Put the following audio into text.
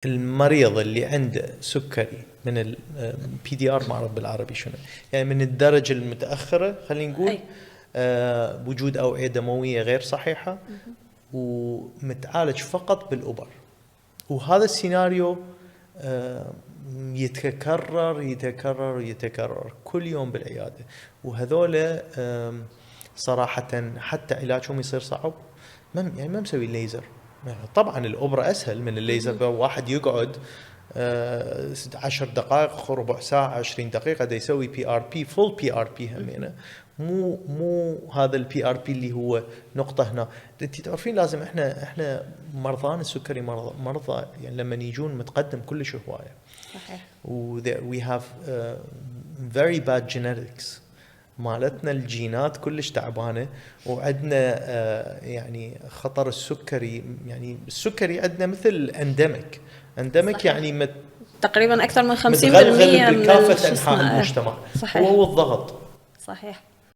المريض اللي عنده سكري من البي دي ار، ما اعرف بالعربي شنو، يعني من الدرجة المتأخرة خلينا نقول، وجود أوعية دموية غير صحيحة ومتعالج فقط بالأوبر. وهذا السيناريو يتكرر كل يوم بالعيادة. وهذول صراحة حتى علاجهم يصير صعب، يعني ما مسوي الليزر. طبعا الأوبرا أسهل من الليزر، واحد يقعد 10 دقائق، ربع ساعة، 20 دقيقة دا يسوي بي ار بي، فول بي ار بي همينة. مو هذا البي ار بي اللي هو نقطة هنا. انت تعرفين لازم احنا مرضان السكري مرضى يعني لما يجون متقدم كلش هواية. صحيح. we have very bad genetics. مالتنا الجينات كلش تعبانة، وعندنا يعني خطر السكري. يعني السكري عندنا مثل اندمك يعني تقريبا أكثر من 50% متغلغل بكافة من أنحاء المجتمع. صحيح. هو الضغط. صحيح.